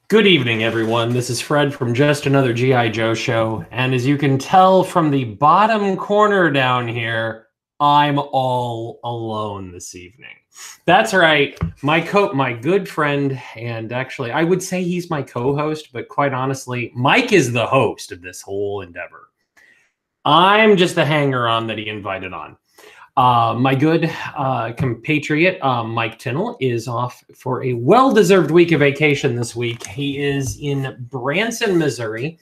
Good evening, everyone. This is Fred from Just Another G.I. Joe Show. And as you can tell from the bottom corner down here, I'm all alone this evening. That's right. My good friend, and actually I would say he's my co-host, but quite honestly, Mike is the host of this whole endeavor. I'm just the hanger-on that he invited on. My good compatriot, Mike Tinnell, is off for a well-deserved week of vacation this week. He is in Branson, Missouri.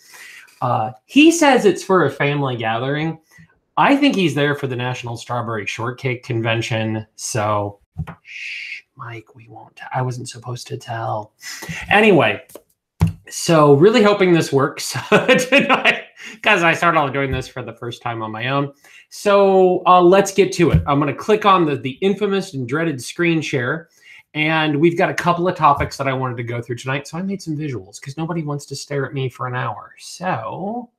He says it's for a family gathering. I think he's there for the National Strawberry Shortcake Convention. So, shh, Mike, we won't. I wasn't supposed to tell. Anyway, so really hoping this works tonight, because I started off doing this for the first time on my own. So let's get to it. I'm going to click on the infamous and dreaded screen share. And we've got a couple of topics that I wanted to go through tonight. So I made some visuals because nobody wants to stare at me for an hour. So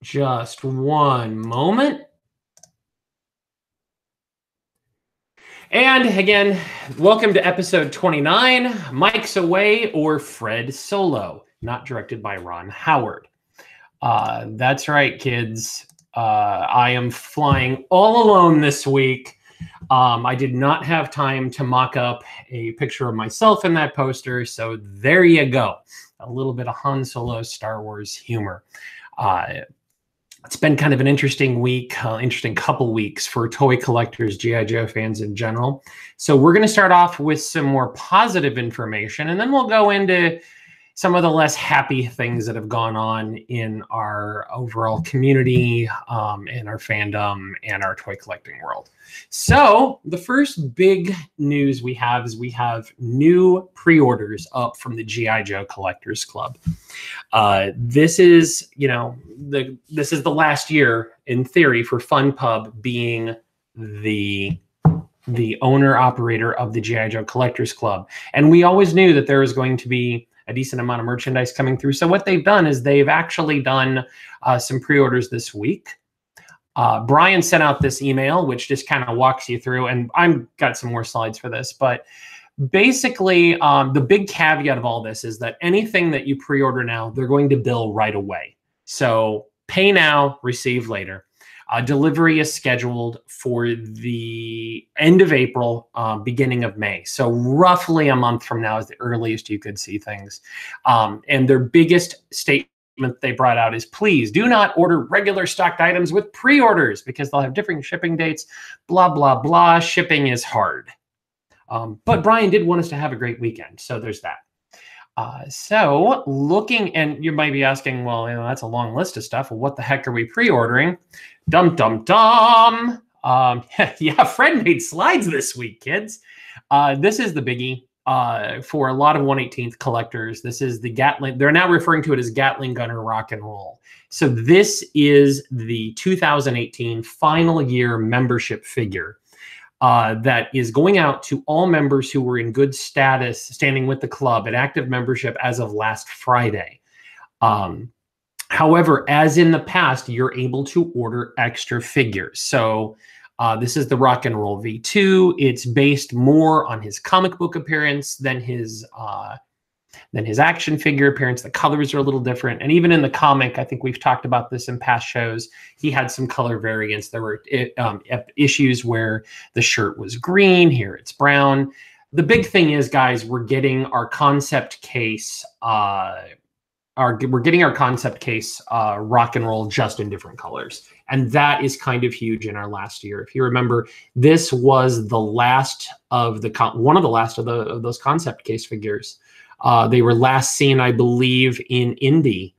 just one moment. And again, welcome to episode 29, Mike's Away or Fred Solo, not directed by Ron Howard. That's right, kids. I am flying all alone this week. I did not have time to mock up a picture of myself in that poster, so there you go. A little bit of Han Solo Star Wars humor. It's been kind of an interesting week, interesting couple weeks for toy collectors, G.I. Joe fans in general. So we're going to start off with some more positive information, and then we'll go into some of the less happy things that have gone on in our overall community, in our fandom, and our toy collecting world. So the first big news we have is we have new pre-orders up from the G.I. Joe Collectors Club. This is, this is the last year, in theory, for FunPub being the owner operator of the G.I. Joe Collectors Club. And we always knew that there was going to be a decent amount of merchandise coming through. So what they've done is they've actually done some pre-orders this week. Brian sent out this email, which just kind of walks you through, and I've got some more slides for this, but basically the big caveat of all this is that anything that you pre-order now, they're going to bill right away. So pay now, receive later. Delivery is scheduled for the end of April, beginning of May. So roughly a month from now is the earliest you could see things. And their biggest statement they brought out is, please do not order regular stocked items with pre-orders because they'll have different shipping dates, blah, blah, blah. Shipping is hard. But Brian did want us to have a great weekend. So there's that. So looking, and you might be asking, well, that's a long list of stuff. Well, what the heck are we pre-ordering? Dum, dum, dum. Yeah, Fred made slides this week, kids. This is the biggie for a lot of 1/18th collectors. This is the Gatling. They're now referring to it as Gatling Gunner Rock and Roll. So this is the 2018 final year membership figure. That is going out to all members who were in good status, standing with the club at active membership as of last Friday. However, as in the past, you're able to order extra figures. So this is the Rock and Roll V2. It's based more on his comic book appearance than his action figure appearance. The colors are a little different. And even in the comic, I think we've talked about this in past shows, he had some color variants. There were issues where the shirt was green, here it's brown. The big thing is, guys, we're getting our concept case, Rock and Roll just in different colors. And that is kind of huge in our last year. If you remember, this was the last of one of the last of those concept case figures. They were last seen, I believe, in Indy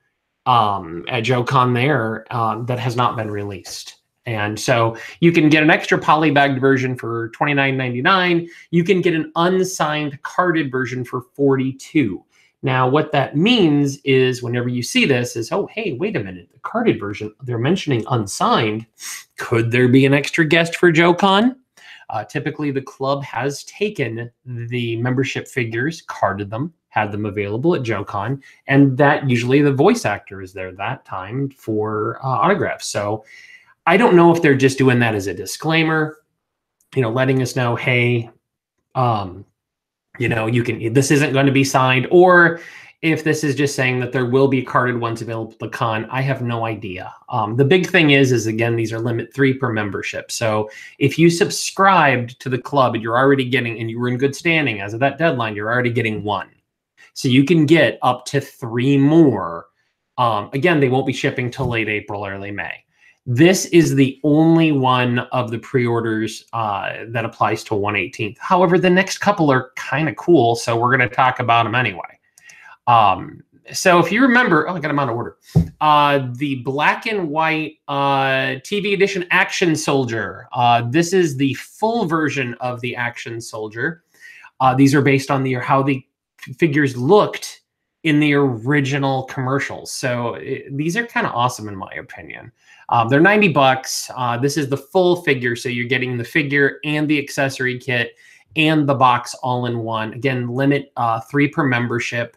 at GIJoeCon there, that has not been released. And so you can get an extra polybagged version for $29.99. You can get an unsigned carded version for $42. Now, what that means is whenever you see this is, oh, hey, wait a minute, the carded version, they're mentioning unsigned. Could there be an extra guest for GIJoeCon? Typically, the club has taken the membership figures, carded them, had them available at GIJoeCon, and that usually the voice actor is there that time for autographs. So I don't know if they're just doing that as a disclaimer, letting us know, hey, You know, this isn't going to be signed, or if this is just saying that there will be carded ones available at the con, I have no idea. The big thing is again, these are limit 3 per membership. So if you subscribed to the club and you're already getting, and you were in good standing as of that deadline, you're already getting 1. So you can get up to 3 more. Again, they won't be shipping till late April, early May. This is the only one of the pre-orders that applies to 1/18. However, the next couple are kind of cool, so we're going to talk about them anyway. So if you remember, I got them out of order. The black and white TV edition Action Soldier. This is the full version of the Action Soldier. These are based on how the figures looked in the original commercials. So these are kind of awesome in my opinion. They're $90. This is the full figure. So you're getting the figure and the accessory kit and the box all in one. Again, limit 3 per membership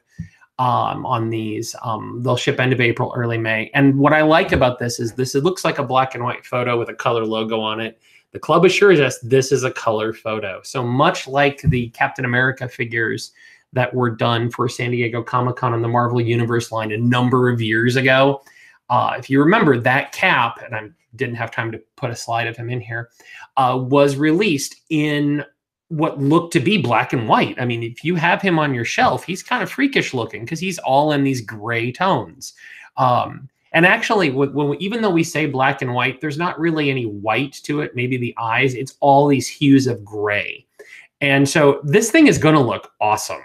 on these. They'll ship end of April, early May. And what I like about this is it looks like a black and white photo with a color logo on it. The club assures us this is a color photo. So much like the Captain America figures that were done for San Diego Comic-Con and the Marvel Universe line a number of years ago. If you remember, that Cap, and I didn't have time to put a slide of him in here, was released in what looked to be black and white. I mean, if you have him on your shelf, he's kind of freakish looking because he's all in these gray tones. And actually, even though we say black and white, there's not really any white to it. Maybe the eyes, it's all these hues of gray. And so this thing is going to look awesome.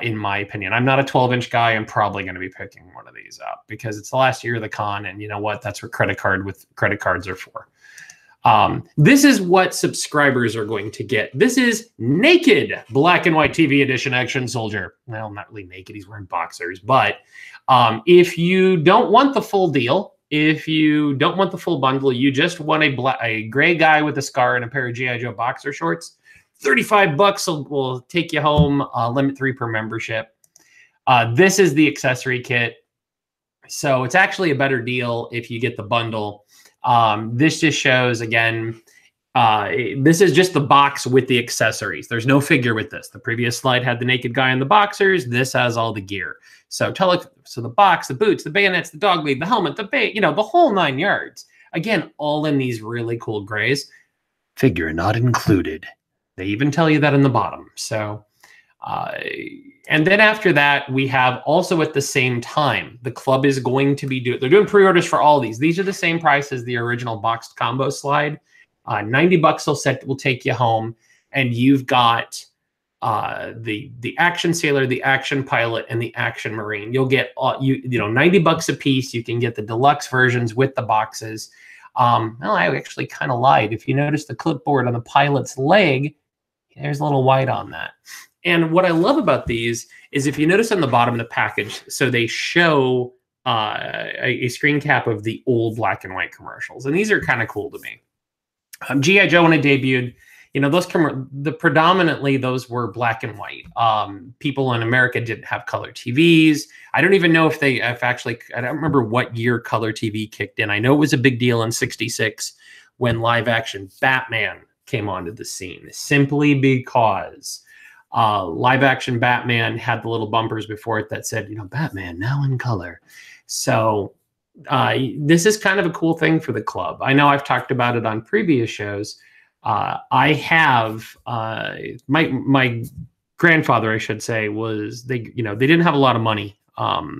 In my opinion. I'm not a 12-inch guy. I'm probably going to be picking one of these up because it's the last year of the con, and you know what? That's what credit cards are for. This is what subscribers are going to get. This is naked black and white TV edition Action Soldier. Well, not really naked. He's wearing boxers. But if you don't want the full deal, if you don't want the full bundle, you just want a gray guy with a scar and a pair of G.I. Joe boxer shorts, $35 will take you home, limit 3 per membership. This is the accessory kit. So it's actually a better deal if you get the bundle. This just shows, again, this is just the box with the accessories. There's no figure with this. The previous slide had the naked guy in the boxers. This has all the gear. So the box, the boots, the bayonets, the dog lead, the helmet, the whole 9 yards. Again, all in these really cool grays. Figure not included. They even tell you that in the bottom. So, and then after that, we have also at the same time, the club is going to be they're doing pre-orders for all these. These are the same price as the original boxed combo slide. $90 will take you home, and you've got the Action Sailor, the Action Pilot, and the Action Marine. You'll get $90 a piece. You can get the deluxe versions with the boxes. Well, I actually kind of lied. If you notice the clipboard on the pilot's leg, there's a little white on that. And what I love about these is if you notice on the bottom of the package, so they show a screen cap of the old black and white commercials. And these are kind of cool to me. G.I. Joe, when it debuted, predominantly those were black and white. People in America didn't have color TVs. I don't even know I don't remember what year color TV kicked in. I know it was a big deal in '66 when live action Batman came onto the scene, simply because live action Batman had the little bumpers before it that said, Batman now in color. So this is kind of a cool thing for the club. I know I've talked about it on previous shows. I have my grandfather, I should say, they didn't have a lot of money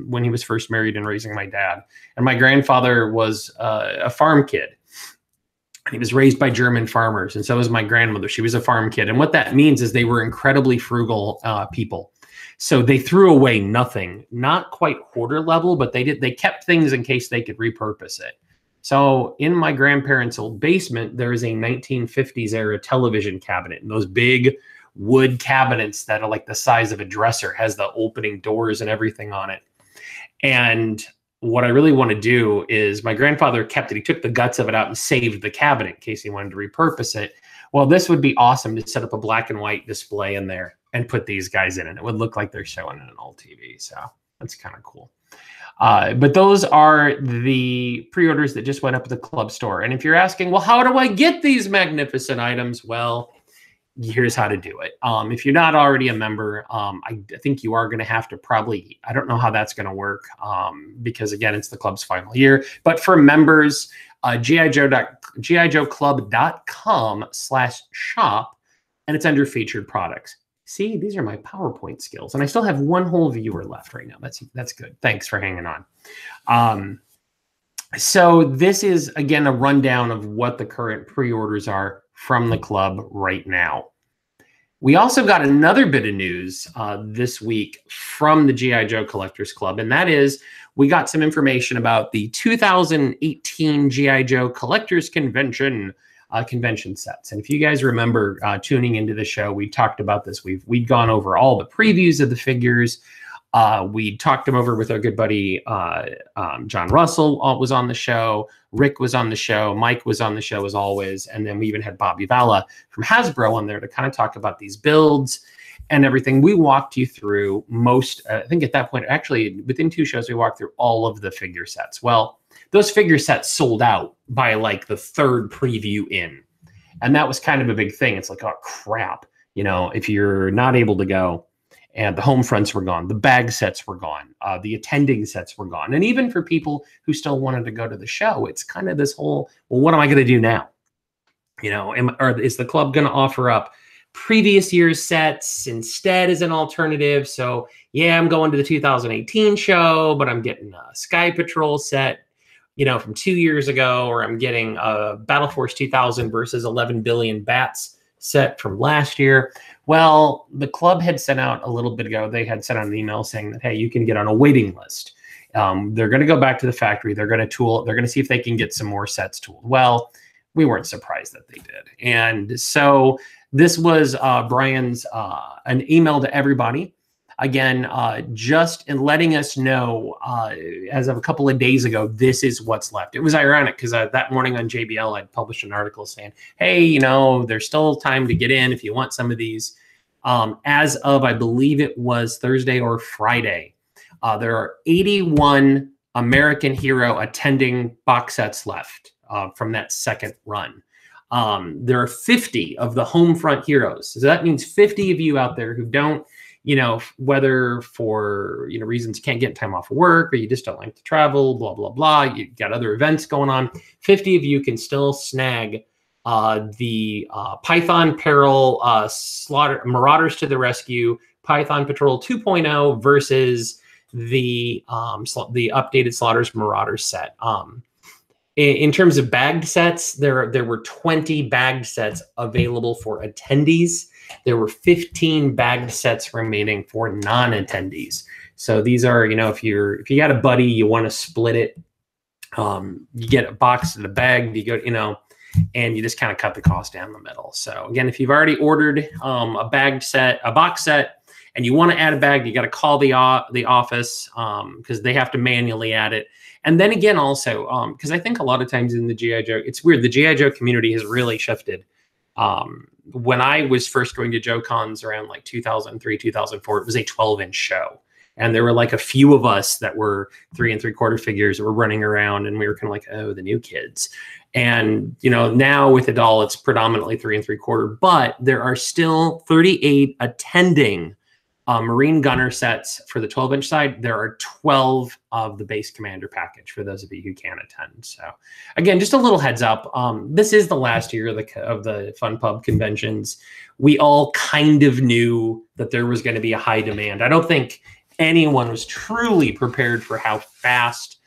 when he was first married and raising my dad. And my grandfather was a farm kid. He was raised by German farmers, and so was my grandmother. She was a farm kid. And what that means is they were incredibly frugal people. So they threw away nothing, not quite hoarder level, but they kept things in case they could repurpose it. So in my grandparents' old basement, there is a 1950s era television cabinet, and those big wood cabinets that are like the size of a dresser, has the opening doors and everything on it. And what I really want to do is, my grandfather kept it. He took the guts of it out and saved the cabinet in case he wanted to repurpose it. Well, this would be awesome to set up a black and white display in there and put these guys in, and it would look like they're showing in an old TV. So that's kind of cool. But those are the pre-orders that just went up at the club store. And if you're asking, well, how do I get these magnificent items? Well, here's how to do it. If you're not already a member, I think you are going to have to probably, I don't know how that's going to work, because again, it's the club's final year. But for members, GIJoeclub.com/shop, and it's under featured products. See, these are my PowerPoint skills, and I still have one whole viewer left right now. That's good. Thanks for hanging on. So this is, again, a rundown of what the current pre-orders are from the club right now. We also got another bit of news this week from the G.I. Joe Collectors Club, and that is we got some information about the 2018 G.I. Joe Collectors Convention convention sets. And if you guys remember tuning into the show, we talked about this. We'd gone over all the previews of the figures. We talked them over with our good buddy John Russell was on the show. Rick was on the show. Mike was on the show as always. And then we even had Bobby Valla from Hasbro on there to kind of talk about these builds and everything. We walked you through most, I think at that point, actually within 2 shows, we walked through all of the figure sets. Well, those figure sets sold out by like the 3rd preview in. And that was kind of a big thing. It's like, oh, crap. You know, if you're not able to go, and the home fronts were gone, the bag sets were gone, the attending sets were gone. And even for people who still wanted to go to the show, it's kind of this whole, well, what am I going to do now? You know, is the club going to offer up previous year's sets instead as an alternative? So yeah, I'm going to the 2018 show, but I'm getting a Sky Patrol set, you know, from 2 years ago, or I'm getting a Battle Force 2000 versus 11 billion bats set from last year. Well, the club had sent out a little bit ago, they had sent out an email saying that, hey, you can get on a waiting list. They're going to go back to the factory. They're going to tool it. They're going to see if they can get some more sets tooled. Well, we weren't surprised that they did. And so this was Brian's an email to everybody. Again, just in letting us know as of a couple of days ago, this is what's left. It was ironic because that morning on JBL, I'd published an article saying, hey, you know, there's still time to get in if you want some of these. As of, I believe it was Thursday or Friday, there are 81 American Hero attending box sets left from that second run. There are 50 of the home front heroes. So that means 50 of you out there who don't, you know, whether for, you know, reasons you can't get time off of work or you just don't like to travel, blah, blah, blah. You got other events going on. 50 of you can still snag the Python Peril Slaughter Marauders to the Rescue, Python Patrol 2.0 versus the updated Slaughters Marauders set. In terms of bagged sets, there were 20 bagged sets available for attendees. There were 15 bagged sets remaining for non-attendees. So these are, you know, if you got a buddy, you want to split it, you get a box of the bag, you go, you know, and you just kind of cut the cost down the middle. So again, if you've already ordered a bagged set, a box set, and you want to add a bag, you got to call the office because they have to manually add it. And then again, also, because I think a lot of times in the G.I. Joe, it's weird, the G.I. Joe community has really shifted. When I was first going to GIJoeCons around like 2003, 2004, it was a 12-inch show. And there were like a few of us that were 3 3/4 figures that were running around, and we were kind of like, oh, the new kids. And, you know, now with it all, it's predominantly 3 3/4, but there are still 38 attending Marine Gunner sets for the 12-inch side. There are 12 of the base commander package for those of you who can attend. So again, just a little heads up. This is the last year of the Fun Pub conventions. We all kind of knew that there was going to be a high demand. I don't think anyone was truly prepared for how fast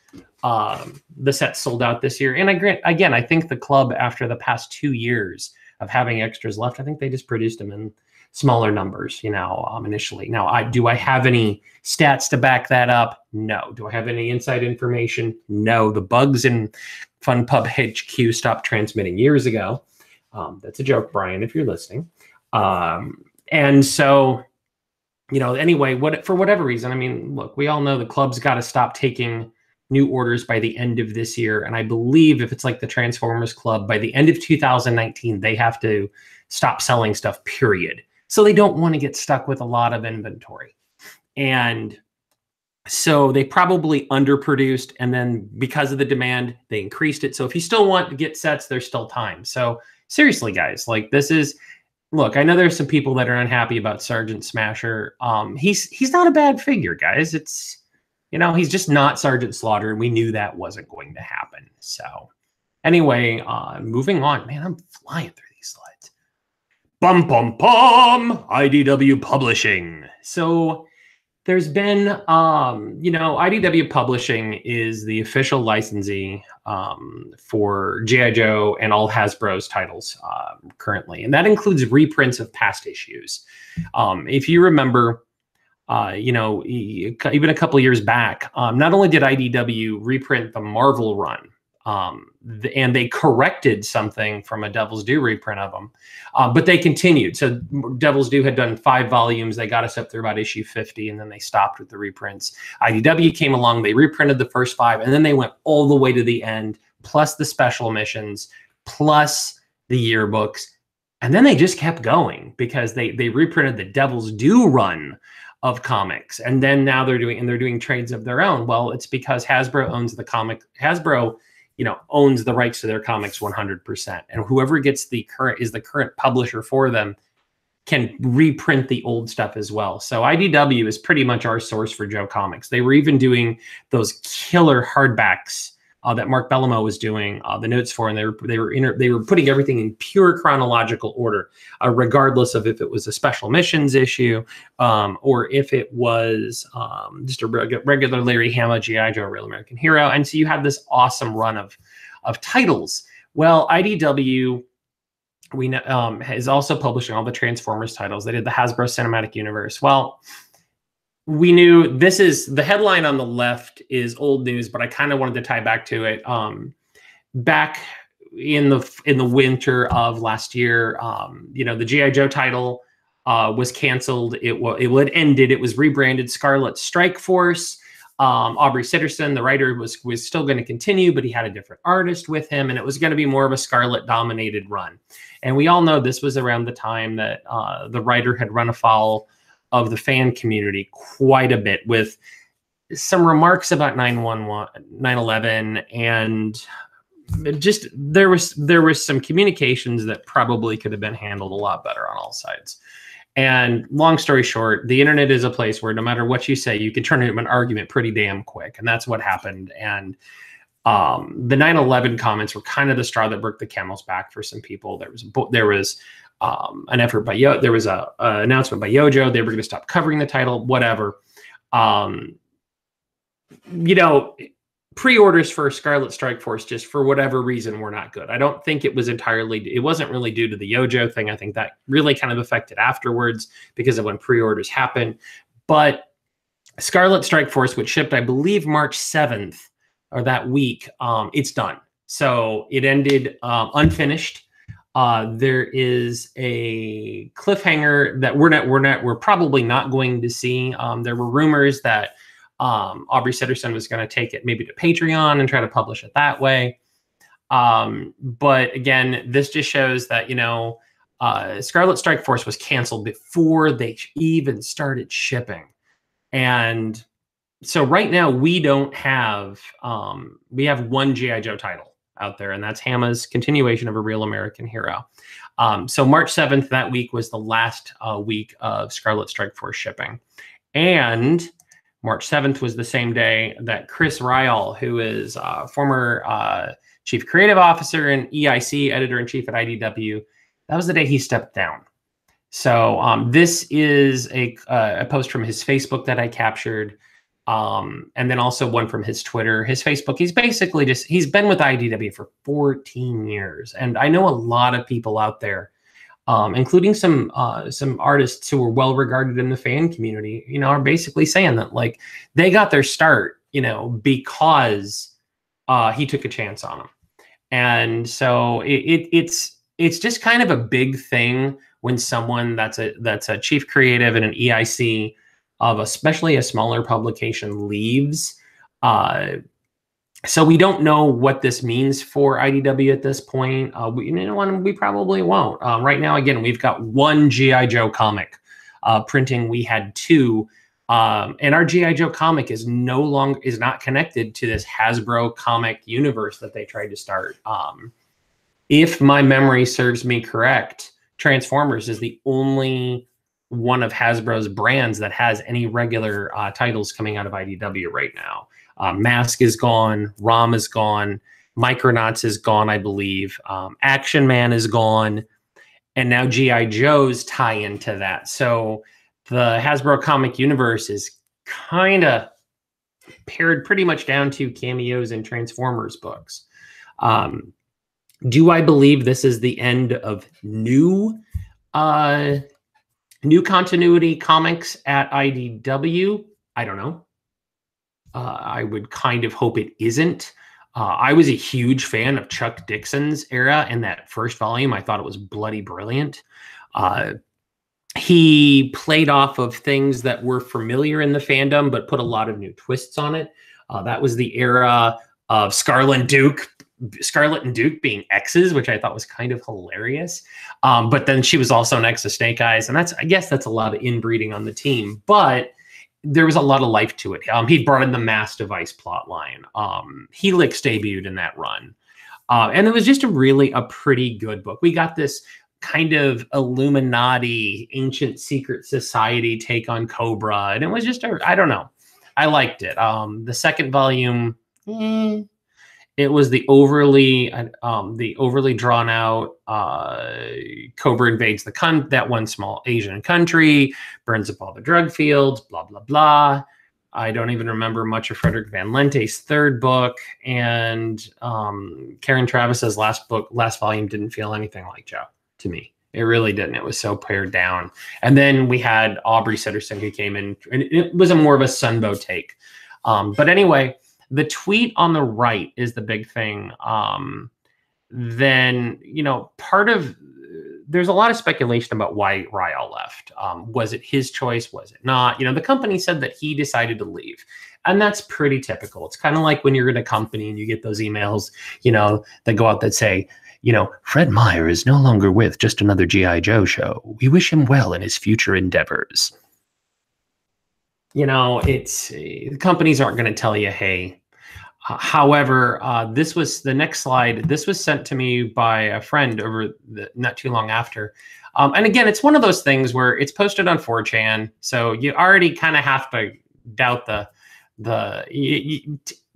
the sets sold out this year. And again, I think the club, after the past 2 years of having extras left, I think they just produced them in smaller numbers, you know, initially. Now, do I have any stats to back that up? No. Do I have any inside information? No. The bugs in Fun Pub HQ stopped transmitting years ago. That's a joke, Brian, if you're listening. And so, you know, anyway, for whatever reason, I mean, look, we all know the club's got to stop taking new orders by the end of this year. And I believe if it's like the Transformers Club, by the end of 2019, they have to stop selling stuff, period. So they don't want to get stuck with a lot of inventory. And so they probably underproduced. And then because of the demand, they increased it. So if you still want to get sets, there's still time. So seriously, guys, like this is, look, I know there's some people that are unhappy about Sergeant Smasher. He's not a bad figure, guys. It's, he's just not Sergeant Slaughter, and we knew that wasn't going to happen. So anyway, moving on. Man, I'm flying through these slides. Bum bum bum. IDW Publishing. So there's been, IDW Publishing is the official licensee for G.I. Joe and all Hasbro's titles currently. And that includes reprints of past issues. If you remember, even a couple years back, not only did IDW reprint the Marvel run, and they corrected something from a Devil's Due reprint of them, but they continued. So Devil's Due had done 5 volumes. They got us up through about issue 50, and then they stopped with the reprints. IDW came along, they reprinted the first 5, and then they went all the way to the end, plus the special missions, plus the yearbooks. And then they just kept going because they reprinted the Devil's Due run of comics. And then now they're doing trades of their own. Well, it's because Hasbro owns the comic. Hasbro owns the rights to their comics 100%. And whoever gets the current publisher for them can reprint the old stuff as well. So IDW is pretty much our source for Joe Comics. They were even doing those killer hardbacks that Mark Bellamo was doing the notes for, and they were putting everything in pure chronological order, regardless of if it was a special missions issue or if it was just a regular Larry Hama G.I. Joe Real American Hero. And so you have this awesome run of titles. Well, IDW is also publishing all the Transformers titles. They did the Hasbro Cinematic Universe. Well, we knew the headline on the left is old news, but I kind of wanted to tie back to it. Back in the winter of last year, the G.I. Joe title was canceled. It had ended. It was rebranded Scarlet Strike Force. Aubrey Sitterson, the writer, was still going to continue, but he had a different artist with him, and it was going to be more of a Scarlet dominated run. And we all know this was around the time that the writer had run afoul of the fan community quite a bit with some remarks about 9/11, and just there was some communications that probably could have been handled a lot better on all sides. And long story short, the internet is a place where no matter what you say, you can turn it into an argument pretty damn quick. And that's what happened. And the 9/11 comments were kind of the straw that broke the camel's back for some people. There was an effort by there was an announcement by GIJoe. They were going to stop covering the title, whatever. Pre-orders for Scarlet Strike Force, just for whatever reason, were not good. I don't think it wasn't really due to the GIJoe thing. I think that really kind of affected afterwards because of when pre-orders happened. But Scarlet Strike Force, which shipped, I believe, March 7th or that week, it's done. So it ended unfinished. There is a cliffhanger that we're probably not going to see. There were rumors that Aubrey Sitterson was going to take it maybe to Patreon and try to publish it that way. But again, this just shows that, Scarlet Strike Force was canceled before they even started shipping. And so right now we don't have, we have one G.I. Joe title out there, and that's Hama's continuation of A Real American Hero. So March 7th, that week, was the last week of Scarlet Strike Force shipping. And March 7th was the same day that Chris Ryall, who is former chief creative officer and EIC, editor-in-chief at IDW, that was the day he stepped down. So this is a post from his Facebook that I captured. And then also one from his Twitter, his Facebook. He's basically he's been with IDW for 14 years. And I know a lot of people out there, including some artists who are well regarded in the fan community, are basically saying that, like, they got their start, because he took a chance on them. And so it's just kind of a big thing when someone that's a chief creative and an EIC of especially a smaller publication leaves. So we don't know what this means for IDW at this point. We probably won't. Right now, again, we've got one G.I. Joe comic printing. We had 2, and our G.I. Joe comic is not connected to this Hasbro comic universe that they tried to start. If my memory serves me correct, Transformers is the only one of Hasbro's brands that has any regular titles coming out of IDW right now. Mask is gone, ROM is gone, Micronauts is gone, I believe. Action Man is gone, and now G.I. Joe's tie into that. So the Hasbro comic universe is kind of pared pretty much down to cameos in Transformers books. Do I believe this is the end of new continuity comics at IDW? I don't know. I would kind of hope it isn't. I was a huge fan of Chuck Dixon's era in that first volume. I thought it was bloody brilliant. He played off of things that were familiar in the fandom, but put a lot of new twists on it. That was the era of Scarlet and Duke being exes, which I thought was kind of hilarious. But then she was also an ex of Snake Eyes, and I guess that's a lot of inbreeding on the team. But there was a lot of life to it. He brought in the mass device plot line. Helix debuted in that run. And it was just a pretty good book. We got this kind of Illuminati, ancient secret society take on Cobra. And it was just, I don't know. I liked it. The second volume, it was the overly drawn out Cobra invades that one small Asian country, burns up all the drug fields, blah, blah, blah. I don't even remember much of Frederick Van Lente's third book. And Karen Travis's last volume didn't feel anything like Joe to me. It really didn't. It was so pared down. And then we had Aubrey Sitterson who came in, and it was more of a Sunbow take. But anyway, the tweet on the right is the big thing. Then, there's a lot of speculation about why Rael left. Was it his choice? Was it not? The company said that he decided to leave. And that's pretty typical. It's kind of like when you're in a company and you get those emails, that go out that say, Fred Meyer is no longer with Just Another G.I. Joe show. We wish him well in his future endeavors. It's companies aren't going to tell you, hey. However, this was the next slide. This was sent to me by a friend not too long after. And again, it's one of those things where it's posted on 4chan. So you already kind of have to doubt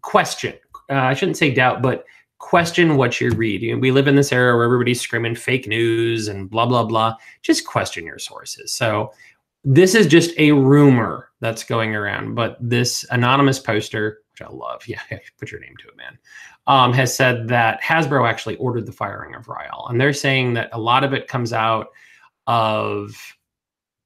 question. I shouldn't say doubt, but question what you read. We live in this era where everybody's screaming fake news and blah, blah, blah. Just question your sources. So this is just a rumor that's going around, but this anonymous poster, which I love, put your name to it, man, has said that Hasbro actually ordered the firing of Rael. And they're saying that a lot of it comes out of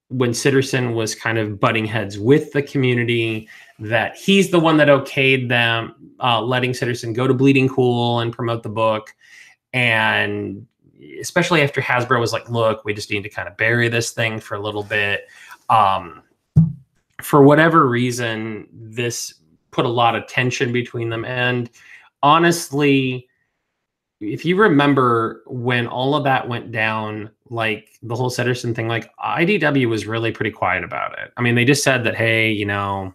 when Sitterson was kind of butting heads with the community, that he's the one that okayed them letting Sitterson go to Bleeding Cool and promote the book. And especially after Hasbro was like, look, we just need to kind of bury this thing for a little bit. For whatever reason, this put a lot of tension between them. And honestly, if you remember when all of that went down, like the whole Sitterson thing, like IDW was really pretty quiet about it. I mean, they just said that, hey, that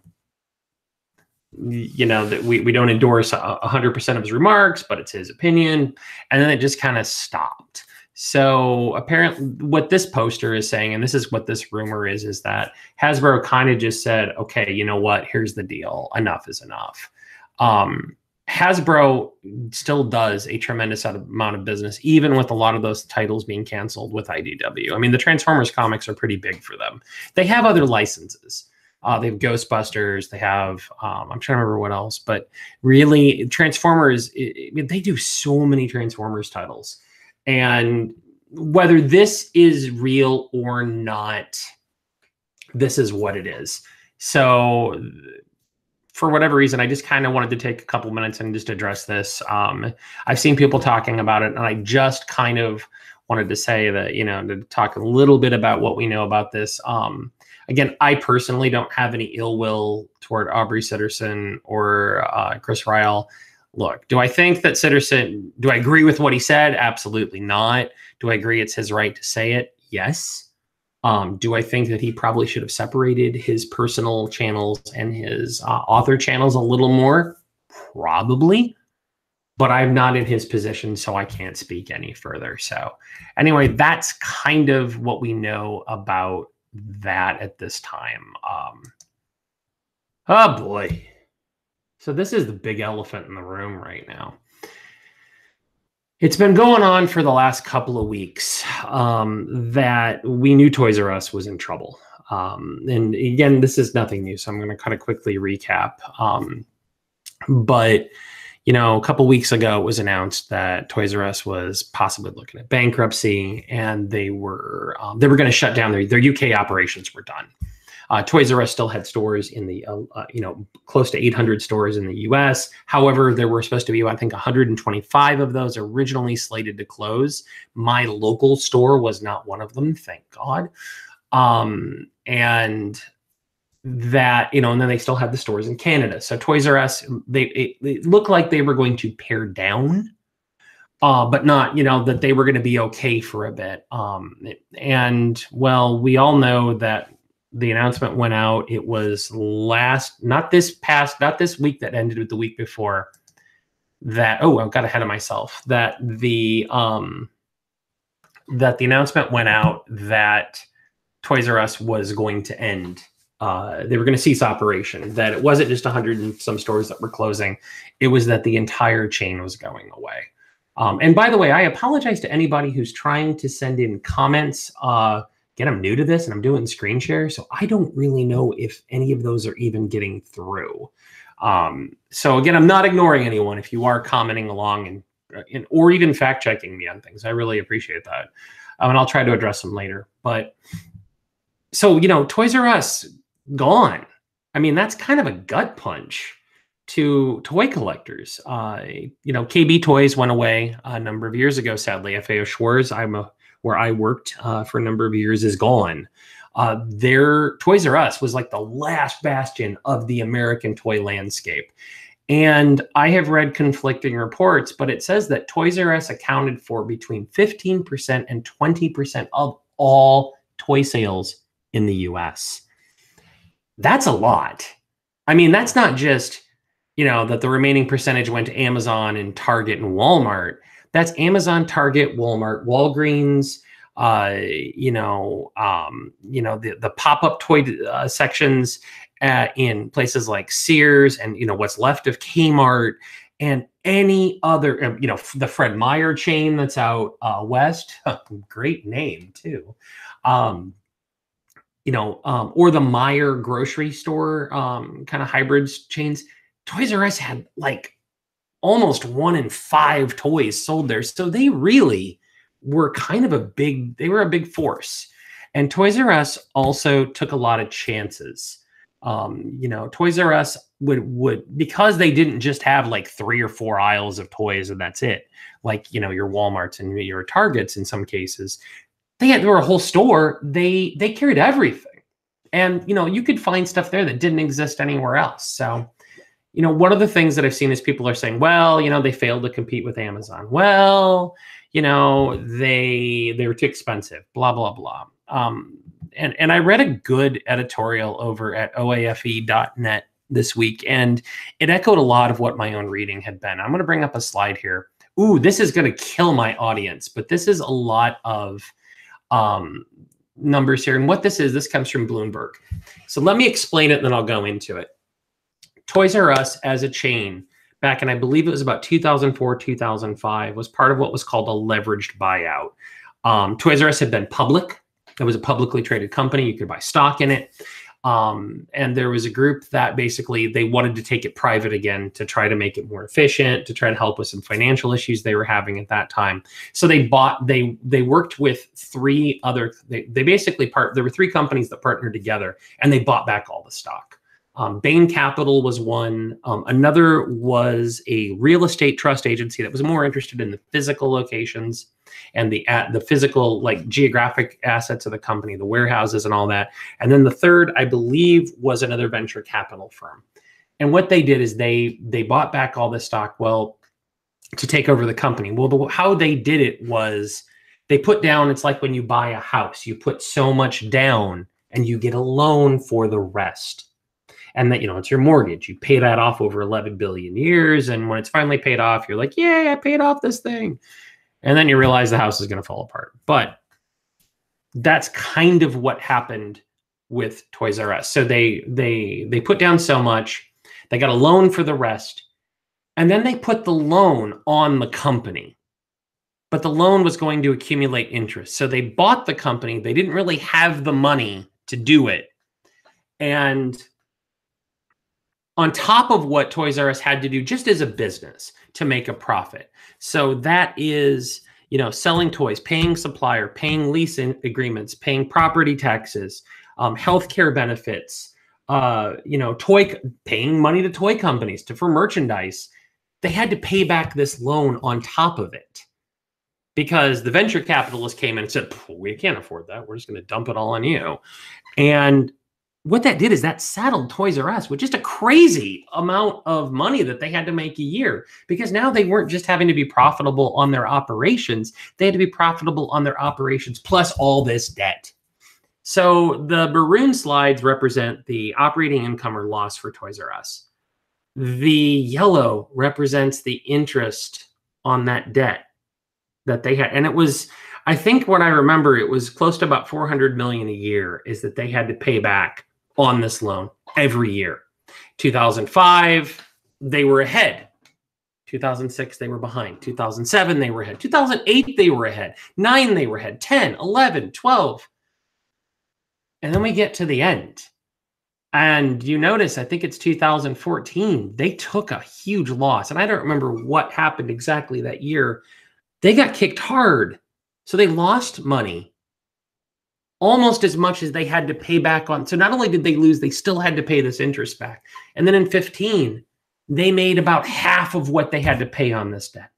we don't endorse 100% of his remarks, but it's his opinion. And then it just kind of stopped. So apparently what this poster is saying, and this is what this rumor is that Hasbro kind of just said, okay, you know what, here's the deal. Enough is enough. Hasbro still does a tremendous amount of business, even with a lot of those titles being canceled with IDW. I mean, the Transformers comics are pretty big for them. They have other licenses. They have Ghostbusters. They have, I'm trying to remember what else, but really Transformers, they do so many Transformers titles. And whether this is real or not, this is what it is. So for whatever reason, I just kind of wanted to take a couple minutes and just address this. I've seen people talking about it, and I just kind of wanted to say that, to talk a little bit about what we know about this. Again, I personally don't have any ill will toward Aubrey Sitterson or Chris Rael. Look, do I think that Sitterson, do I agree with what he said? Absolutely not. Do I agree it's his right to say it? Yes. Do I think that he probably should have separated his personal channels and his author channels a little more? Probably. but I'm not in his position, so I can't speak any further. So anyway, that's kind of what we know about that at this time. Oh boy. So this is the big elephant in the room right now. It's been going on for the last couple of weeks that we knew Toys R Us was in trouble. And again, this is nothing new, so I'm going to kind of quickly recap. But you know, a couple weeks ago, it was announced that Toys R Us was possibly looking at bankruptcy, and they were going to shut down their UK operations. Were done. Toys R Us still had stores in the close to 800 stores in the U.S. However, there were supposed to be, I think, 125 of those originally slated to close. My local store was not one of them, thank God. And that, and then they still have the stores in Canada. So Toys R Us, it looked like they were going to pare down, but not, that they were going to be okay for a bit. And well, we all know that the announcement went out. It was not this week that ended with the week before that. Oh, I got ahead of myself. That the announcement went out that Toys R Us was going to end. They were going to cease operation, that it wasn't just 100 and some stores that were closing. It was that the entire chain was going away. And by the way, I apologize to anybody who's trying to send in comments. Again, I'm new to this and I'm doing screen share, so I don't really know if any of those are even getting through. So again, I'm not ignoring anyone. If you are commenting along and or even fact checking me on things, I really appreciate that. And I'll try to address them later. But so, Toys R Us gone. I mean, that's kind of a gut punch to toy collectors. KB Toys went away a number of years ago, sadly. FAO Schwarz, where I worked for a number of years, is gone. Their Toys R Us was like the last bastion of the American toy landscape. And I have read conflicting reports, but it says that Toys R Us accounted for between 15% and 20% of all toy sales in the US. That's a lot. I mean, that's not just, that the remaining percentage went to Amazon and Target and Walmart. That's Amazon, Target, Walmart, Walgreens, the pop-up toy sections in places like Sears and, what's left of Kmart and any other, the Fred Meyer chain that's out west. Great name, too. Or the Meyer grocery store kind of hybrids chains. Toys R Us had like almost 1 in 5 toys sold there. So they really were kind of a big force. And Toys R Us also took a lot of chances. Toys R Us would, because they didn't just have like 3 or 4 aisles of toys and that's it. Like, your Walmarts and your Targets in some cases. They were a whole store. They carried everything. And, you could find stuff there that didn't exist anywhere else. So, one of the things that I've seen is people are saying, well, they failed to compete with Amazon. Well, they were too expensive, blah, blah, blah. And I read a good editorial over at oafe.net this week, and it echoed a lot of what my own reading had been. I'm going to bring up a slide here. Ooh, this is going to kill my audience, but this is a lot of numbers here. And what this comes from Bloomberg. So let me explain it and then I'll go into it. Toys R Us as a chain back in, I believe it was about 2004, 2005, was part of what was called a leveraged buyout. Toys R Us had been public. It was a publicly traded company. You could buy stock in it. And there was a group that basically they wanted to take it private again to try to make it more efficient, to try to help with some financial issues they were having at that time. So they worked with 3 other, there were 3 companies that partnered together and they bought back all the stock. Bain Capital was one. Another was a real estate trust agency that was more interested in the physical locations and the physical, like, geographic assets of the company, the warehouses and all that. And then the third, I believe, was another venture capital firm. And what they did is they bought back all this stock, well, to take over the company. Well, how they did it was they put down, it's like when you buy a house, you put so much down and you get a loan for the rest. And that, it's your mortgage. You pay that off over 11 billion years. And when it's finally paid off, you're like, yay, I paid off this thing. And then you realize the house is going to fall apart. But that's kind of what happened with Toys R Us. So they put down so much, they got a loan for the rest, and then they put the loan on the company. But the loan was going to accumulate interest. So they bought the company. They didn't really have the money to do it. And on top of what Toys R Us had to do just as a business to make a profit. So that is, selling toys, paying supplier, paying lease agreements, paying property taxes, healthcare benefits, paying money to toy companies for merchandise. They had to pay back this loan on top of it because the venture capitalists came in and said, we can't afford that. We're just going to dump it all on you. And what that did is that saddled Toys R Us with just a crazy amount of money that they had to make a year, because now they weren't just having to be profitable on their operations. They had to be profitable on their operations plus all this debt. So the maroon slides represent the operating income or loss for Toys R Us. The yellow represents the interest on that debt that they had. And it was, I think what I remember, it was close to about 400 million a year is that they had to pay back on this loan every year. 2005, they were ahead. 2006, they were behind. 2007, they were ahead. 2008, they were ahead. 9, they were ahead. 10, 11, 12. And then we get to the end. And you notice, I think it's 2014, they took a huge loss. And I don't remember what happened exactly that year. They got kicked hard. So they lost money almost as much as they had to pay back on. So not only did they lose, they still had to pay this interest back. And then in 15, they made about half of what they had to pay on this debt.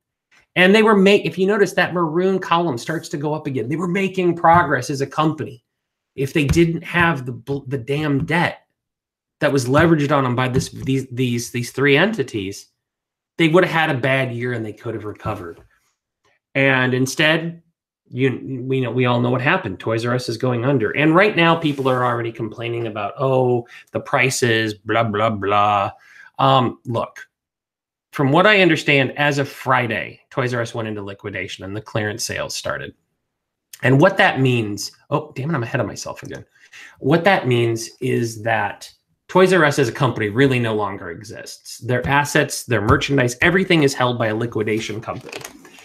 And they were if you notice, that maroon column starts to go up again. They were making progress as a company. If they didn't have the damn debt that was leveraged on them by these three entities, they would have had a bad year and they could have recovered. And instead, we all know what happened. Toys R Us is going under. And right now, people are already complaining about, the prices, blah, blah, blah. Look, from what I understand, as of Friday, Toys R Us went into liquidation and the clearance sales started. And what that means, oh, damn it, I'm ahead of myself again. What that means is that Toys R Us as a company really no longer exists. Their assets, their merchandise, everything is held by a liquidation company.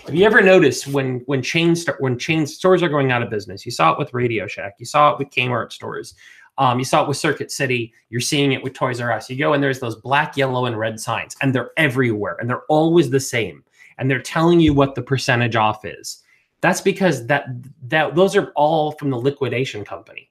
Have you ever noticed when chain stores are going out of business? You saw it with Radio Shack. You saw it with Kmart stores. You saw it with Circuit City. You're seeing it with Toys R Us. You go and there's those black, yellow, and red signs, and they're everywhere, and they're always the same. And they're telling you what the percentage off is. That's because those are all from the liquidation company.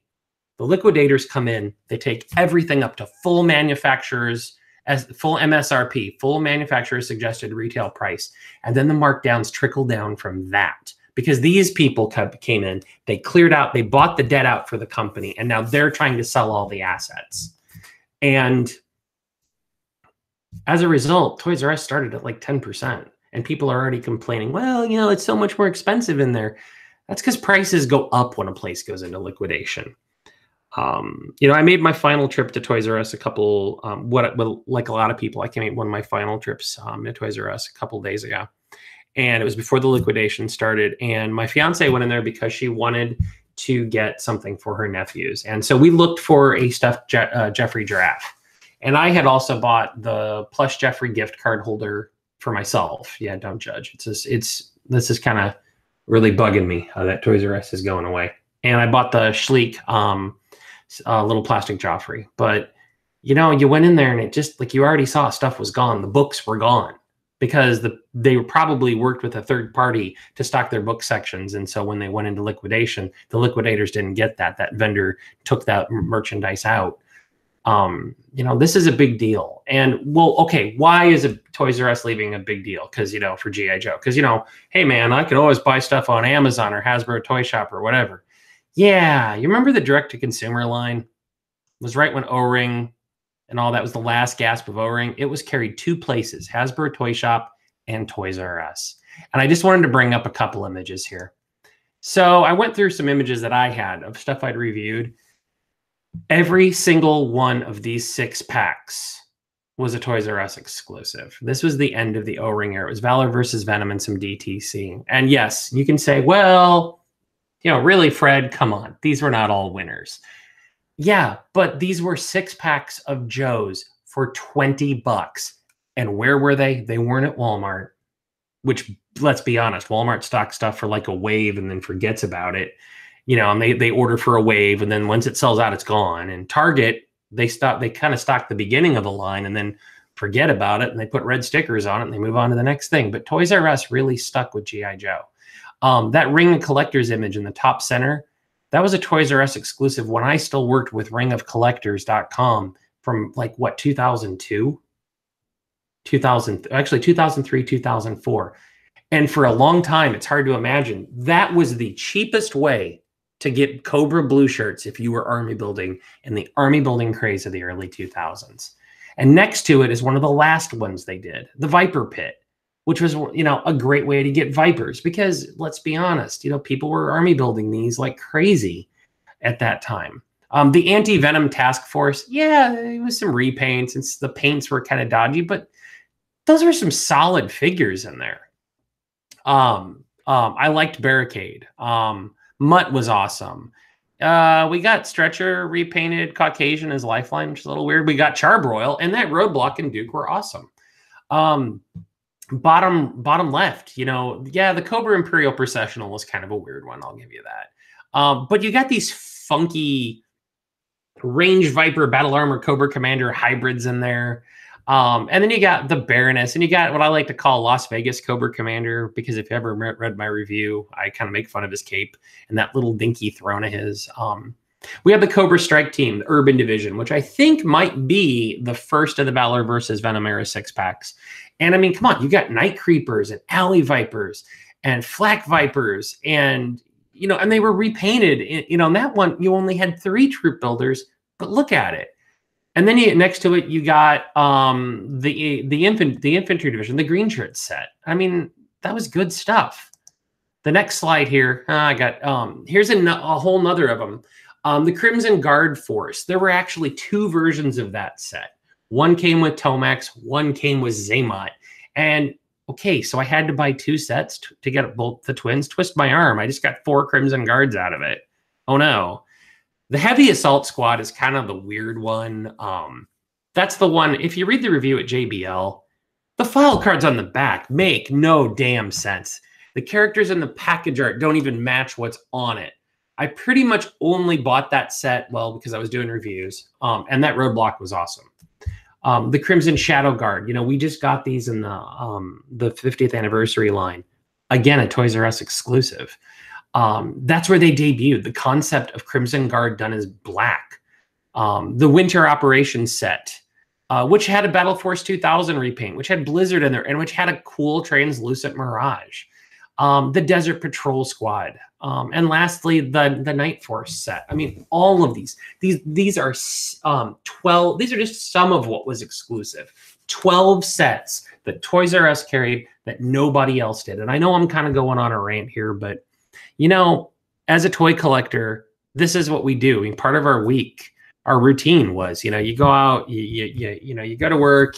The liquidators come in, they take everything up to full manufacturers, as full MSRP, full manufacturer suggested retail price. And then the markdowns trickle down from that. Because these people came in, they cleared out, they bought the debt out for the company, and now they're trying to sell all the assets. And as a result, Toys R Us started at like 10%. And people are already complaining, well, it's so much more expensive in there. That's because prices go up when a place goes into liquidation. I made my final trip to Toys R Us like a lot of people, I made one of my final trips to Toys R Us a couple days ago. And it was before the liquidation started. And my fiance went in there because she wanted to get something for her nephews. And so we looked for a stuffed Jeffrey giraffe. And I had also bought the plush Jeffrey gift card holder for myself. Yeah, don't judge. This is kind of really bugging me that Toys R Us is going away. And I bought the Schleek little plastic Joffrey. But, you went in there and it just, like you already saw, stuff was gone. The books were gone because they probably worked with a third party to stock their book sections. And so when they went into liquidation, the liquidators didn't get that. That vendor took that merchandise out. This is a big deal. And why is Toys R Us leaving a big deal? Because, for G.I. Joe, because, hey man, I can always buy stuff on Amazon or Hasbro Toy Shop or whatever. Yeah. You remember the direct to consumer line? It was right when O-Ring and all that was the last gasp of O-Ring. It was carried two places, Hasbro Toy Shop and Toys R Us. And I just wanted to bring up a couple images here. So I went through some images that I had of stuff I'd reviewed. Every single one of these 6-packs was a Toys R Us exclusive. This was the end of the O-Ring era. It was Valor versus Venom and some DTC. And yes, you can say, well, you know, really, Fred, come on. These were not all winners. Yeah, but these were 6-packs of Joes for $20. And where were they? They weren't at Walmart, which, let's be honest, Walmart stocks stuff for like a wave and then forgets about it. You know, and they order for a wave, and then once it sells out, it's gone. And Target, they kind of stock the beginning of the line and then forget about it, and they put red stickers on it and they move on to the next thing. But Toys R Us really stuck with G.I. Joe. That Ring of Collectors image in the top center, that was a Toys R Us exclusive when I still worked with ringofcollectors.com from like what, 2002? 2003, 2004. And for a long time, it's hard to imagine, that was the cheapest way to get Cobra blue shirts if you were army building in the army building craze of the early 2000s. And next to it is one of the last ones they did, the Viper Pit, which was, you know, a great way to get Vipers, because let's be honest, you know, people were army building these like crazy at that time. The Anti-Venom Task Force, yeah, it was some repaints and the paints were kind of dodgy, but those were some solid figures in there. I liked Barricade. Mutt was awesome. We got Stretcher repainted Caucasian as Lifeline, which is a little weird. We got Charbroil, and that Roadblock and Duke were awesome. Bottom left, you know, yeah, the Cobra Imperial Processional was kind of a weird one. I'll give you that. But you got these funky Range Viper Battle Armor Cobra Commander hybrids in there. And then you got the Baroness, and you got what I like to call Las Vegas Cobra Commander, because if you ever read my review, I kind of make fun of his cape and that little dinky throne of his. We have the Cobra Strike Team, the Urban Division, which I think might be the first of the Valor versus Venom era 6-packs. And I mean, come on, you got Night Creepers and Alley Vipers and Flak Vipers, and, you know, and they were repainted. You know, in that one, you only had 3 troop builders, but look at it. And then next to it, you got the infantry division, the green shirt set. I mean, that was good stuff. The next slide here, I got here's a whole nother of them. The Crimson Guard Force. There were actually 2 versions of that set. One came with Tomax, one came with Zaymot. And okay, so I had to buy 2 sets to get both the twins. Twist my arm. I just got 4 Crimson Guards out of it. Oh no. The Heavy Assault Squad is kind of the weird one. That's the one, if you read the review at JBL, the file cards on the back make no damn sense. The characters in the package art don't even match what's on it. I pretty much only bought that set, well, because I was doing reviews, and that Roadblock was awesome. The Crimson Shadow Guard, you know, we just got these in the 50th anniversary line. Again, a Toys R Us exclusive. That's where they debuted the concept of Crimson Guard done as black. The Winter Operations set, which had a Battle Force 2000 repaint, which had Blizzard in there, and which had a cool translucent Mirage. The Desert Patrol Squad, and lastly, the Night Force set. I mean, all of these are 12. These are just some of what was exclusive. 12 sets that Toys R Us carried that nobody else did. And I know I'm kind of going on a rant here, but you know, as a toy collector, this is what we do. I mean, part of our week, our routine was, you know, you go out, you know, you go to work,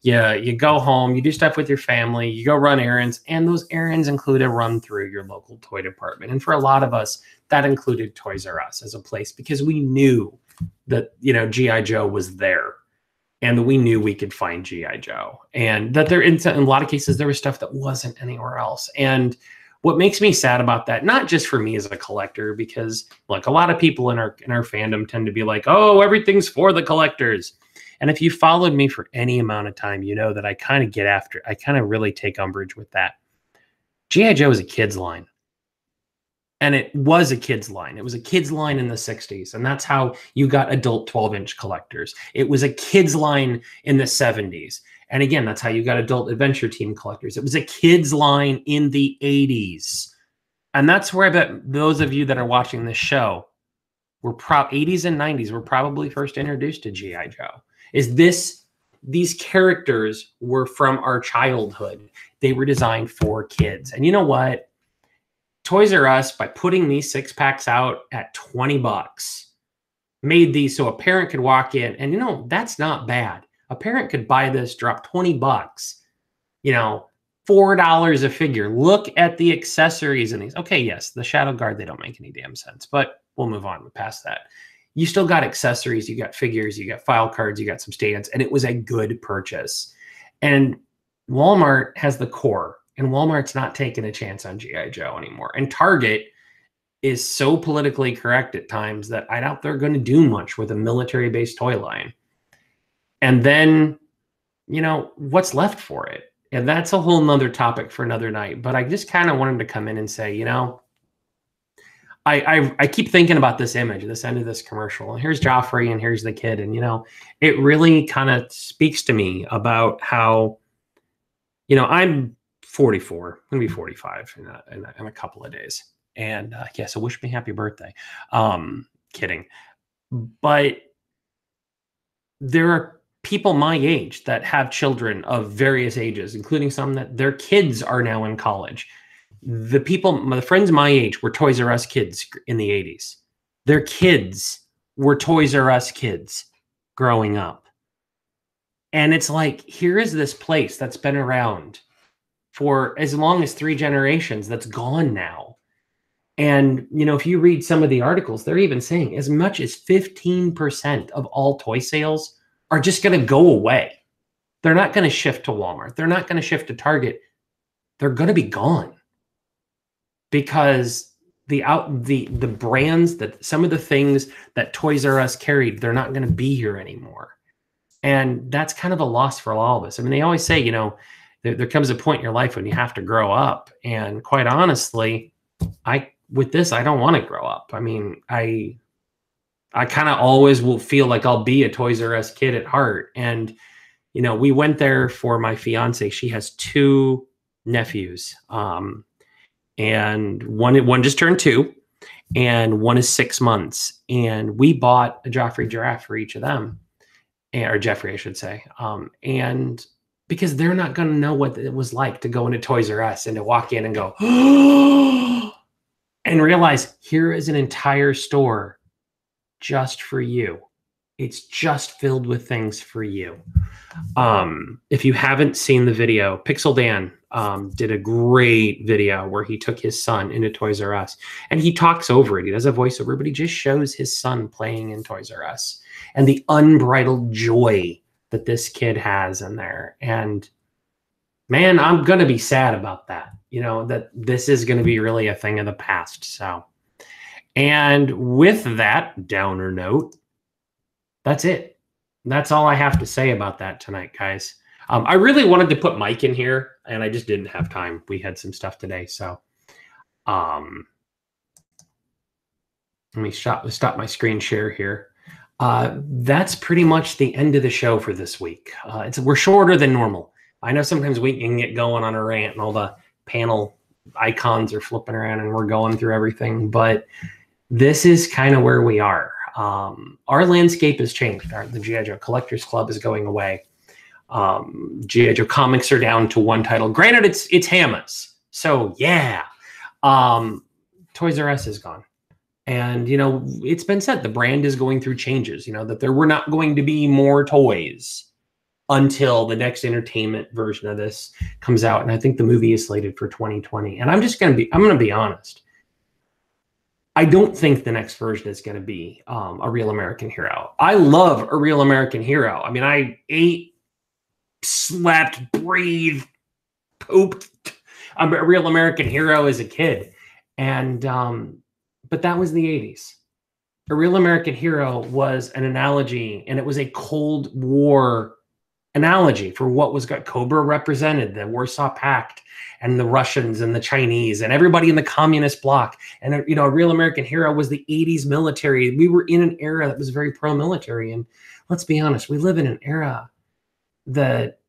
you go home, you do stuff with your family, you go run errands, and those errands include a run through your local toy department. And for a lot of us, that included Toys R Us as a place, because we knew that, you know, G.I. Joe was there, and that we knew we could find G.I. Joe, and that there, in a lot of cases, there was stuff that wasn't anywhere else. And what makes me sad about that, not just for me as a collector, because look, a lot of people in our fandom tend to be like, oh, everything's for the collectors. And if you followed me for any amount of time, you know that I kind of really take umbrage with that. G.I. Joe is a kid's line. And it was a kid's line. It was a kid's line in the 60s. And that's how you got adult 12-inch collectors. It was a kid's line in the 70s. And again, that's how you got adult Adventure Team collectors. It was a kid's line in the 80s. And that's where I bet those of you that are watching this show were 80s and 90s were probably first introduced to G.I. Joe. These characters were from our childhood. They were designed for kids. And you know what? Toys R Us, by putting these 6-packs out at $20, made these so a parent could walk in and, that's not bad. A parent could buy this, drop 20 bucks, $4 a figure. Look at the accessories in these. Okay, yes, the Shadow Guard, they don't make any damn sense, but we'll move on past that. You still got accessories, you got figures, you got file cards, you got some stands, and it was a good purchase. And Walmart has the core, and Walmart's not taking a chance on G.I. Joe anymore. And Target is so politically correct at times that I doubt they're going to do much with a military-based toy line. And then, what's left for it? And that's a whole nother topic for another night. But I just kind of wanted to come in and say, I keep thinking about this image, this end of this commercial. Here's Joffrey and here's the kid. And, it really kind of speaks to me about how, I'm 44, I'm going to be 45 in a couple of days. And so wish me happy birthday. Kidding. But there are people my age that have children of various ages, including some that their kids are now in college. The friends my age were Toys R Us kids in the 80s. Their kids were Toys R Us kids growing up. And it's like, here is this place that's been around for as long as 3 generations that's gone now. And, if you read some of the articles, they're even saying as much as 15% of all toy sales are just going to go away. They're not going to shift to Walmart. They're not going to shift to Target. They're going to be gone because the brands that some of the things that Toys R Us carried, they're not going to be here anymore. And that's kind of a loss for all of us. I mean, they always say, there comes a point in your life when you have to grow up. And quite honestly, with this, I don't want to grow up. I mean, I kind of always will feel like I'll be a Toys R Us kid at heart. And, we went there for my fiance. She has 2 nephews. And one just turned 2 and one is 6 months. And we bought a Joffrey giraffe for each of them, or Jeffrey, I should say. And because they're not going to know what it was like to go into Toys R Us and to walk in and go, and realize here is an entire store just for you. It's just filled with things for you. If you haven't seen the video, Pixel Dan did a great video where he took his son into Toys R Us and he talks over it. He does a voiceover, but he just shows his son playing in Toys R Us and the unbridled joy that this kid has in there. And man, I'm going to be sad about that, that this is going to be really a thing of the past. So, and with that downer note, that's it. That's all I have to say about that tonight, guys. I really wanted to put Mike in here, and I just didn't have time. We had some stuff today, so let me stop my screen share here. That's pretty much the end of the show for this week. We're shorter than normal. I know sometimes we can get going on a rant, and all the panel icons are flipping around, and we're going through everything, but this is kind of where we are. Our landscape has changed. The G.I. Joe Collectors Club is going away. G.I. Joe comics are down to 1 title. Granted, it's Hama's. So yeah. Toys R Us is gone. And, it's been said the brand is going through changes, that there were not going to be more toys until the next entertainment version of this comes out. And I think the movie is slated for 2020. And I'm going to be honest. I don't think the next version is going to be a Real American Hero. I love a Real American Hero. I mean, I ate, slept, breathed, pooped a Real American Hero as a kid. And, but that was the 80s. A Real American Hero was an analogy, and it was a Cold War analogy for what was got. Cobra represented the Warsaw Pact and the Russians and the Chinese and everybody in the communist bloc. And, a Real American Hero was the 80s military. We were in an era that was very pro-military. And let's be honest, we live in an era that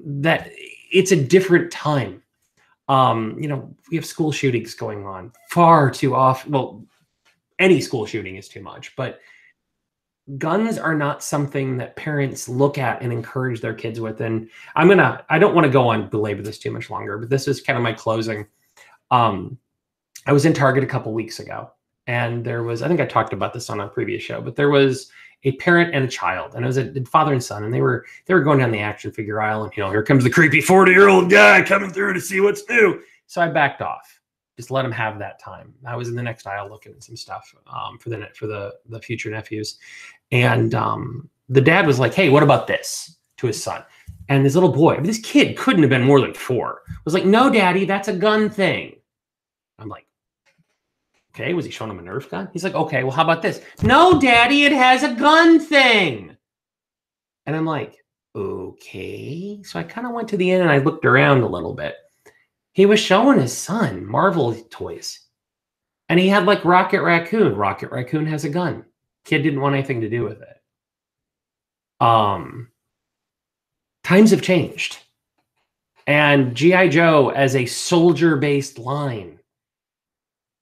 it's a different time. We have school shootings going on far too often. Well, any school shooting is too much, but guns are not something that parents look at and encourage their kids with. And I don't want to go on belabor this too much longer, but this is kind of my closing. I was in Target a couple weeks ago, and there was, I think I talked about this on a previous show, but there was a parent and a child, and it was a father and son, and they were going down the action figure aisle, and here comes the creepy 40-year-old guy coming through to see what's new. So I backed off, just let him have that time. I was in the next aisle looking at some stuff for the future nephews, and the dad was like, "Hey, what about this?" to his son, and this little boy, this kid couldn't have been more than 4, was like, "No, Daddy, that's a gun thing." I'm like, okay, was he showing him a Nerf gun? He's like, okay, well, how about this? No, Daddy, it has a gun thing. And I'm like, okay. So I kind of went to the end and I looked around a little bit. He was showing his son Marvel toys. And he had like Rocket Raccoon. Rocket Raccoon has a gun. Kid didn't want anything to do with it. Times have changed. And G.I. Joe as a soldier-based line,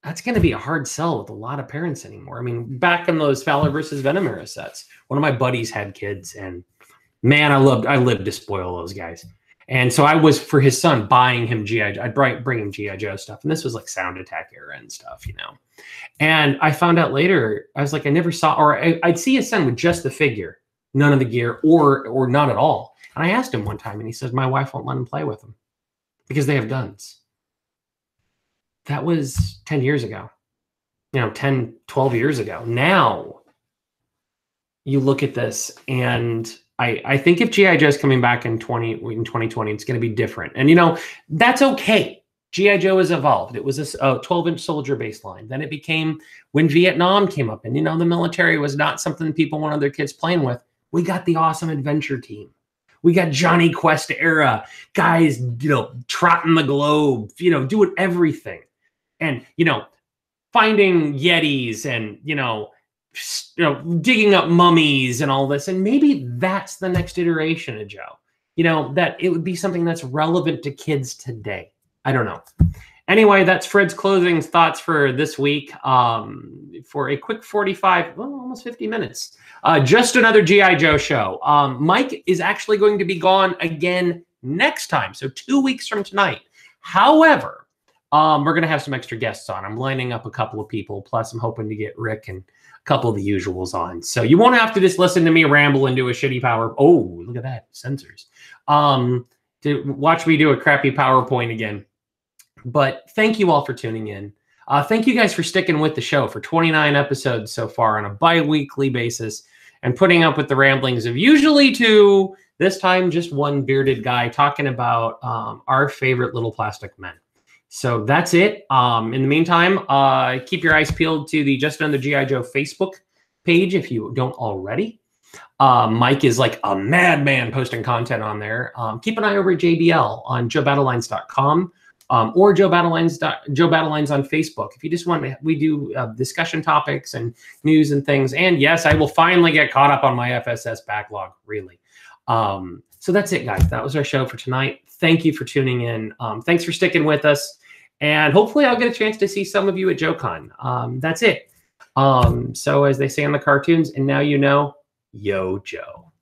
that's going to be a hard sell with a lot of parents anymore. I mean, back in those Fowler versus Venom era sets, one of my buddies had kids, and man, I lived to spoil those guys. And so I was, for his son, buying him G.I. Joe. I'd bring him G.I. Joe stuff. And this was like Sound Attack era and stuff, And I found out later, I was like, I never saw, or I'd see his son with just the figure, none of the gear, or not at all. And I asked him one time, and he says, my wife won't let him play with them because they have guns. That was 10 years ago, 10, 12 years ago. Now you look at this, and I think if G.I. Joe is coming back in 2020, it's going to be different. And, that's okay. G.I. Joe has evolved. It was a 12-inch soldier baseline. Then it became, when Vietnam came up, and, the military was not something people wanted their kids playing with. We got the awesome adventure team. We got Johnny Quest era guys, trotting the globe, doing everything. And, finding Yetis and, digging up mummies and all this. And maybe that's the next iteration of Joe, that it would be something that's relevant to kids today. I don't know. Anyway, that's Fred's closing thoughts for this week. For a quick 45, almost 50 minutes. Just another G.I. Joe show. Mike is actually going to be gone again next time. So 2 weeks from tonight. However, we're going to have some extra guests on. I'm lining up a couple of people. Plus, I'm hoping to get Rick and a couple of the usuals on. So you won't have to just listen to me ramble and do a shitty power. Oh, look at that. Censors. To watch me do a crappy PowerPoint again. But thank you all for tuning in. Thank you guys for sticking with the show for 29 episodes so far on a bi-weekly basis and putting up with the ramblings of usually 2, this time just one bearded guy talking about our favorite little plastic men. So that's it. In the meantime, keep your eyes peeled to the Just Another G.I. Joe Facebook page if you don't already. Mike is like a madman posting content on there. Keep an eye over at JBL on JoeBattleLines.com or Joe Battlelines on Facebook. If you just want to, we do discussion topics and news and things. And yes, I will finally get caught up on my FSS backlog, really. So that's it, guys. That was our show for tonight. Thank you for tuning in. Thanks for sticking with us. And hopefully I'll get a chance to see some of you at GIJoeCon. That's it. So as they say in the cartoons, and now you know, Yo Joe.